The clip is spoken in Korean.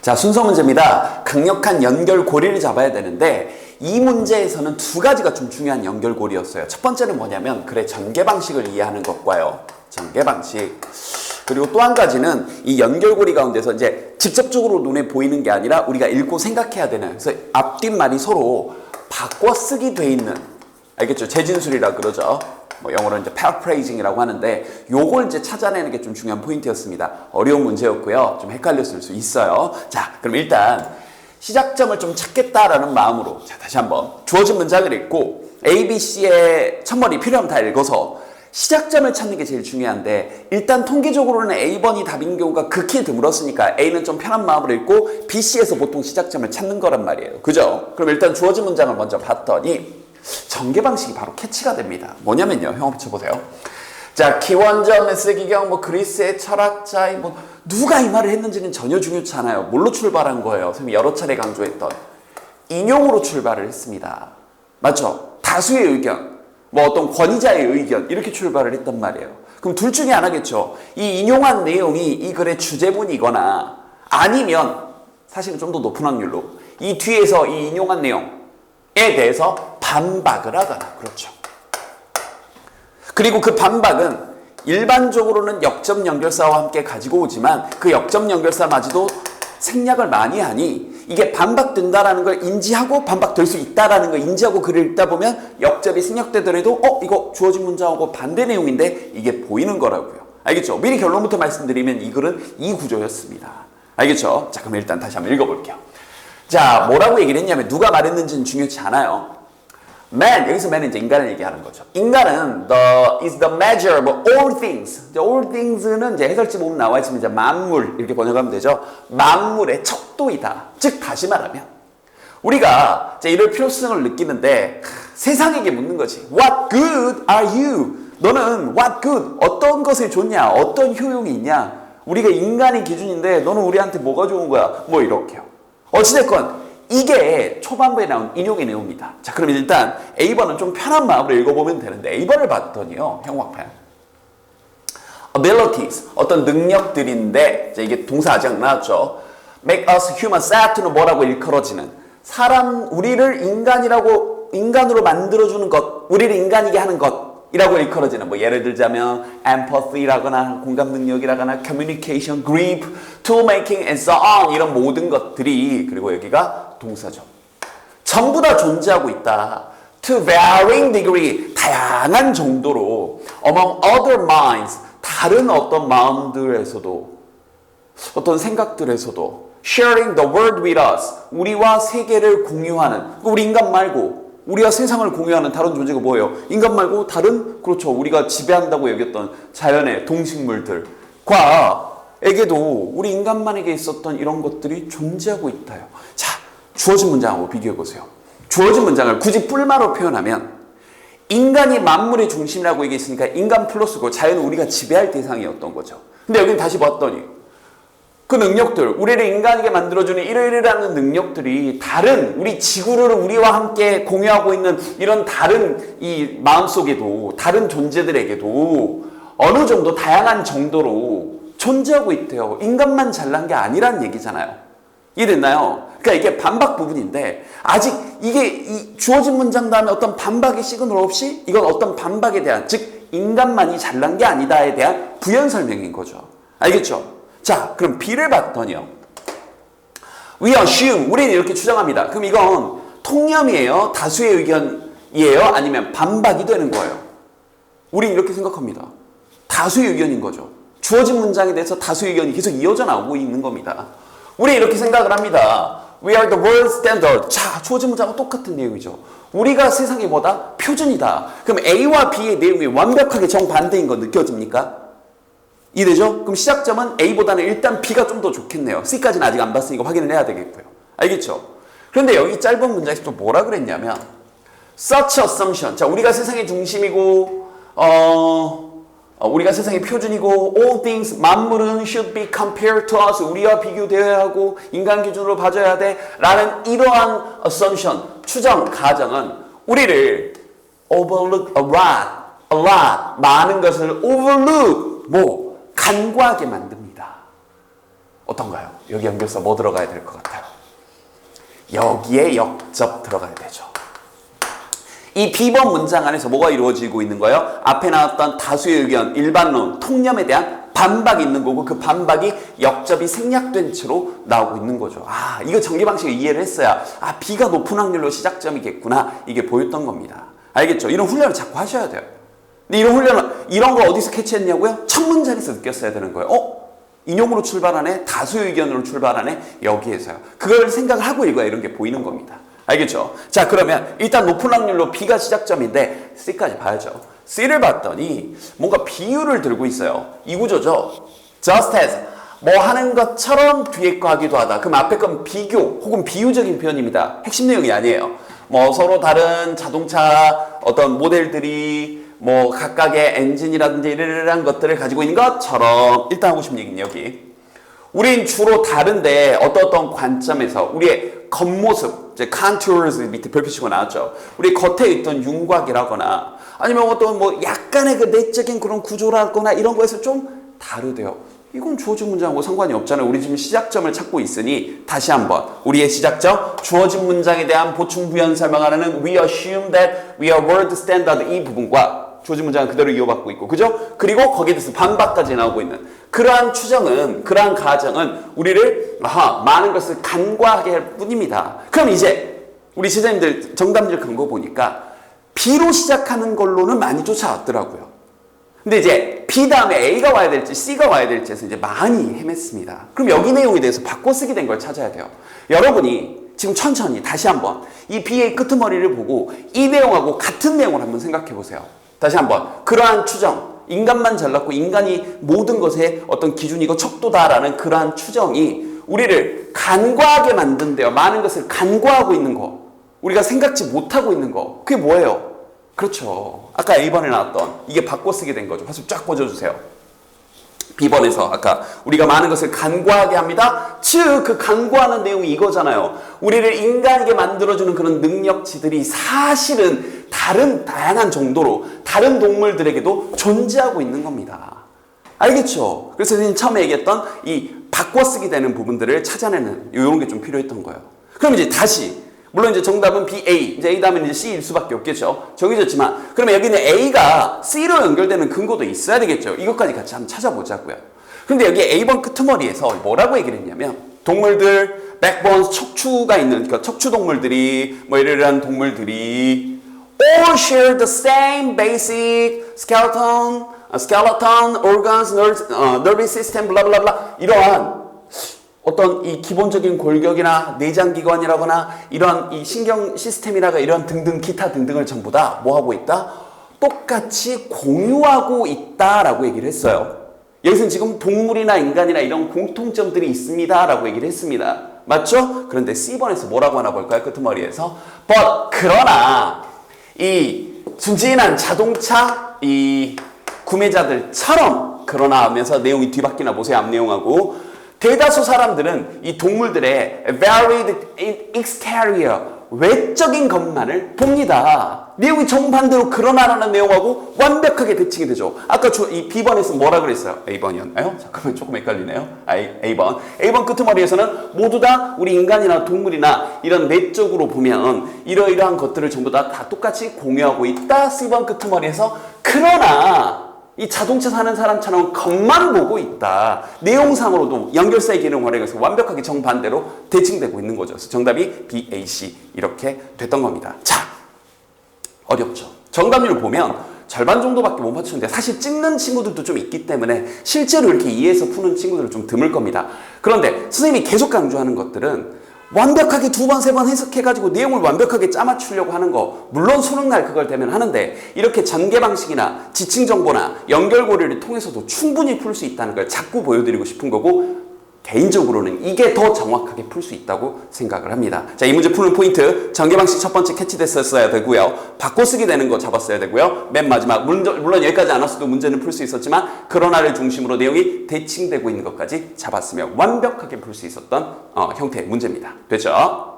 자, 순서 문제입니다. 강력한 연결고리를 잡아야 되는데 이 문제에서는 두 가지가 좀 중요한 연결고리였어요. 첫 번째는 뭐냐면 그래 전개 방식을 이해하는 것과요. 전개 방식. 그리고 또 한 가지는 이 연결고리 가운데서 이제 직접적으로 눈에 보이는 게 아니라 우리가 읽고 생각해야 되는, 그래서 앞뒷말이 서로 바꿔 쓰기 돼 있는, 알겠죠? 재진술이라 그러죠. 뭐 영어로 이제 paraphrasing이라고 하는데 요걸 이제 찾아내는 게 좀 중요한 포인트였습니다. 어려운 문제였고요. 좀 헷갈렸을 수 있어요. 자, 그럼 일단 시작점을 좀 찾겠다라는 마음으로 자, 다시 한번 주어진 문장을 읽고 A, B, C의 첫머리 필요하면 다 읽어서 시작점을 찾는 게 제일 중요한데 일단 통계적으로는 A번이 답인 경우가 극히 드물었으니까 A는 좀 편한 마음으로 읽고 B, C에서 보통 시작점을 찾는 거란 말이에요. 그죠? 그럼 일단 주어진 문장을 먼저 봤더니 전개 방식이 바로 캐치가 됩니다. 뭐냐면요. 형아 붙여보세요. 자, 기원전, 쓰기경, 뭐 그리스의 철학자의 뭐 누가 이 말을 했는지는 전혀 중요치 않아요. 뭘로 출발한 거예요? 선생님이 여러 차례 강조했던 인용으로 출발을 했습니다. 맞죠? 다수의 의견, 뭐 어떤 권위자의 의견 이렇게 출발을 했단 말이에요. 그럼 둘 중에 하나겠죠. 이 인용한 내용이 이 글의 주제문이거나 아니면 사실은 좀 더 높은 확률로 이 뒤에서 이 인용한 내용에 대해서 반박을 하거나, 그렇죠. 그리고 그 반박은 일반적으로는 역점 연결사와 함께 가지고 오지만 그 역점 연결사마저도 생략을 많이 하니 이게 반박된다라는 걸 인지하고 반박될 수 있다라는 걸 인지하고 글을 읽다 보면 역접이 생략되더라도 이거 주어진 문장하고 반대 내용인데 이게 보이는 거라고요. 알겠죠? 미리 결론부터 말씀드리면 이 글은 이 구조였습니다. 알겠죠? 자, 그럼 일단 다시 한번 읽어볼게요. 자, 뭐라고 얘기를 했냐면 누가 말했는지는 중요치 않아요. Man, 여기서 man은 이제 인간을 얘기하는 거죠. 인간은 is the measure of all things. all things는 이제 해설지 보면 나와 있으면 이제 만물 이렇게 번역하면 되죠. 만물의 척도이다. 즉 다시 말하면 우리가 이제 이럴 필요성을 느끼는데 세상에게 묻는 거지. What good are you? 너는 what good? 어떤 것이 좋냐? 어떤 효용이 있냐? 우리가 인간의 기준인데 너는 우리한테 뭐가 좋은 거야? 뭐 이렇게요. 어찌됐건 이게 초반부에 나온 인용의 내용입니다. 자, 그럼 일단 A번은 좀 편한 마음으로 읽어보면 되는데 A번을 봤더니요. 형광펜. abilities, 어떤 능력들인데 이제 이게 동사 아직 안 나왔죠. make us human, set는 뭐라고 일컬어지는 우리를 인간으로 만들어주는 것, 우리를 인간이게 하는 것이라고 일컬어지는 뭐 예를 들자면 empathy라거나 공감 능력이라거나 communication, grief, tool making and so on 이런 모든 것들이 그리고 여기가 동사죠. 전부 다 존재하고 있다. To varying degree, 다양한 정도로 among other minds, 다른 어떤 마음들에서도 어떤 생각들에서도 sharing the world with us, 우리와 세계를 공유하는, 우리 인간 말고 우리와 세상을 공유하는 다른 존재가 뭐예요? 인간 말고 다른, 그렇죠, 우리가 지배한다고 여겼던 자연의 동식물들과 에게도 우리 인간만에게 있었던 이런 것들이 존재하고 있다요. 자, 주어진 문장하고 비교해보세요. 주어진 문장을 굳이 뿔마로 표현하면 인간이 만물의 중심이라고 얘기했으니까 인간 플러스고 자연은 우리가 지배할 대상이었던 거죠. 근데 여기는 다시 봤더니 그 능력들, 우리를 인간에게 만들어주는 이러이러라는 능력들이 다른 우리 지구를 우리와 함께 공유하고 있는 이런 다른 이 마음속에도 다른 존재들에게도 어느 정도 다양한 정도로 존재하고 있대요. 인간만 잘난 게 아니란 얘기잖아요. 이해됐나요? 그러니까 이게 반박 부분인데 아직 이게 이 주어진 문장 다음에 어떤 반박의 시그널 없이 이건 어떤 반박에 대한, 즉 인간만이 잘난 게 아니다에 대한 부연 설명인 거죠. 알겠죠? 자, 그럼 B를 봤더니요. We assume, 우리는 이렇게 추정합니다. 그럼 이건 통념이에요? 다수의 의견이에요? 아니면 반박이 되는 거예요? 우리는 이렇게 생각합니다. 다수의 의견인 거죠. 주어진 문장에 대해서 다수의 의견이 계속 이어져 나오고 있는 겁니다. 우리 이렇게 생각을 합니다. We are the world standard. 자, 주어진 문장과 똑같은 내용이죠. 우리가 세상의 뭐다? 표준이다. 그럼 A와 B의 내용이 완벽하게 정반대인 거 느껴집니까? 이해되죠? 그럼 시작점은 A보다는 일단 B가 좀 더 좋겠네요. C까지는 아직 안 봤으니까 확인을 해야 되겠고요. 알겠죠? 그런데 여기 짧은 문장에서 또 뭐라 그랬냐면 such assumption. 자, 우리가 세상의 중심이고 우리가 세상의 표준이고 all things, 만물은 should be compared to us. 우리와 비교되어야 하고 인간 기준으로 봐줘야 돼. 라는 이러한 assumption, 추정, 가정은 우리를 overlook a lot, 많은 것을 overlook, 간과하게 만듭니다. 어떤가요? 여기 연결사 뭐 들어가야 될 것 같아요? 여기에 역접 들어가야 되죠. 이 B번 문장 안에서 뭐가 이루어지고 있는 거예요? 앞에 나왔던 다수의 의견, 일반론, 통념에 대한 반박이 있는 거고 그 반박이 역접이 생략된 채로 나오고 있는 거죠. 아, 이거 전개 방식을 이해를 했어야 아, B가 높은 확률로 시작점이겠구나 이게 보였던 겁니다. 알겠죠? 이런 훈련을 자꾸 하셔야 돼요. 근데 이런 걸 어디서 캐치했냐고요? 첫 문장에서 느꼈어야 되는 거예요. 인용으로 출발하네, 다수의 의견으로 출발하네, 여기에서요. 그걸 생각을 하고 읽어야 이런 게 보이는 겁니다. 알겠죠? 자, 그러면 일단 높은 확률로 B가 시작점인데 C까지 봐야죠. C를 봤더니 뭔가 비유를 들고 있어요. 이 구조죠. Just as 뭐 하는 것처럼 뒤에 거 하기도 하다. 그럼 앞에 건 비교 혹은 비유적인 표현입니다. 핵심 내용이 아니에요. 뭐 서로 다른 자동차 어떤 모델들이 뭐 각각의 엔진이라든지 이런 것들을 가지고 있는 것처럼 일단 하고 싶은 얘기는 여기 우린 주로 다른데 어떤 관점에서 우리의 겉모습 이제 contours 밑에 별표 치고 나왔죠. 우리 겉에 있던 윤곽이라거나 아니면 어떤 뭐 약간의 그 내적인 그런 구조라거나 이런 거에서 좀 다르대요. 이건 주어진 문장하고 상관이 없잖아요. 우리 지금 시작점을 찾고 있으니 다시 한번 우리의 시작점 주어진 문장에 대한 보충 부연 설명하는 we assume that we are world standard 이 부분과 주어진 문장은 그대로 이어받고 있고 그죠? 그리고 거기에 대해서 반박까지 나오고 있는 그러한 추정은 그러한 가정은 우리를 많은 것을 간과하게 할 뿐입니다. 그럼 이제 우리 제자님들 정답률 근거 보니까 B로 시작하는 걸로는 많이 쫓아왔더라고요. 근데 이제 B 다음에 A가 와야 될지 C가 와야 될지에서 이제 많이 헤맸습니다. 그럼 여기 내용에 대해서 바꿔 쓰게 된 걸 찾아야 돼요. 여러분이 지금 천천히 다시 한번 이 B의 끄트머리를 보고 이 내용하고 같은 내용을 한번 생각해 보세요. 다시 한번 그러한 추정 인간만 잘났고 인간이 모든 것의 어떤 기준이고 척도다라는 그러한 추정이 우리를 간과하게 만든대요. 많은 것을 간과하고 있는 거 우리가 생각지 못하고 있는 거 그게 뭐예요? 그렇죠. 아까 A번에 나왔던 이게 바꿔 쓰게 된 거죠. 화술 쫙 꽂아주세요. B번에서 아까 우리가 많은 것을 간과하게 합니다. 즉 그 간과하는 내용이 이거잖아요. 우리를 인간에게 만들어주는 그런 능력치들이 사실은 다양한 정도로 다른 동물들에게도 존재하고 있는 겁니다. 알겠죠? 그래서 선생님 처음에 얘기했던 이 바꿔 쓰게 되는 부분들을 찾아내는 이런 게 좀 필요했던 거예요. 그럼 이제 다시 물론 이제 정답은 B, A, 이제 A 다음에 이제 C일 수밖에 없겠죠. 정해졌지만 그러면 여기는 A가 C로 연결되는 근거도 있어야 되겠죠. 이것까지 같이 한번 찾아보자고요. 근데 여기 A번 끄트머리에서 뭐라고 얘기를 했냐면 동물들, backbones, 척추가 있는 그러니까 척추 동물들이 뭐 이러한 동물들이 all share the same basic skeleton, organs, nervous system, 블라블라블라 이러한 어떤 이 기본적인 골격이나 내장기관이라거나 이런 이 신경 시스템이라가 이런 등등 기타 등등을 전부 다 뭐 하고 있다? 똑같이 공유하고 있다라고 얘기를 했어요. 여기서는 지금 동물이나 인간이나 이런 공통점들이 있습니다라고 얘기를 했습니다. 맞죠? 그런데 C번에서 뭐라고 하나 볼까요? 끄트머리에서 but 그러나 이 순진한 자동차 이 구매자들처럼 그러나 하면서 내용이 뒤바뀌나 보세요. 앞 내용하고 대다수 사람들은 이 동물들의 varied exterior, 외적인 것만을 봅니다. 내용이 정반대로 그러나라는 내용하고 완벽하게 대칭이 되죠. 아까 이 B번에서 뭐라 그랬어요? A번이었나요? 잠깐만 조금 헷갈리네요. A번. A번 끄트머리에서는 모두 다 우리 인간이나 동물이나 이런 내적으로 보면 이러이러한 것들을 전부 다 똑같이 공유하고 있다. C번 끄트머리에서 그러나 이 자동차 사는 사람처럼 겉만 보고 있다. 내용상으로도 연결사의 기능을 활용해서 완벽하게 정반대로 대칭되고 있는 거죠. 그래서 정답이 B, A, C 이렇게 됐던 겁니다. 자, 어렵죠. 정답률을 보면 절반 정도밖에 못 맞추는데 사실 찍는 친구들도 좀 있기 때문에 실제로 이렇게 이해해서 푸는 친구들은 좀 드물 겁니다. 그런데 선생님이 계속 강조하는 것들은 완벽하게 두 번, 세 번 해석해가지고 내용을 완벽하게 짜맞추려고 하는 거 물론 수능날 그걸 되면 하는데 이렇게 전개 방식이나 지칭 정보나 연결고리를 통해서도 충분히 풀 수 있다는 걸 자꾸 보여드리고 싶은 거고 개인적으로는 이게 더 정확하게 풀 수 있다고 생각을 합니다. 자, 이 문제 푸는 포인트 전개 방식 첫 번째 캐치됐었어야 되고요. 바꿔쓰기 되는 거 잡았어야 되고요. 맨 마지막 물론 여기까지 안 왔어도 문제는 풀 수 있었지만 그러나를 중심으로 내용이 대칭되고 있는 것까지 잡았으면 완벽하게 풀 수 있었던 형태의 문제입니다. 됐죠?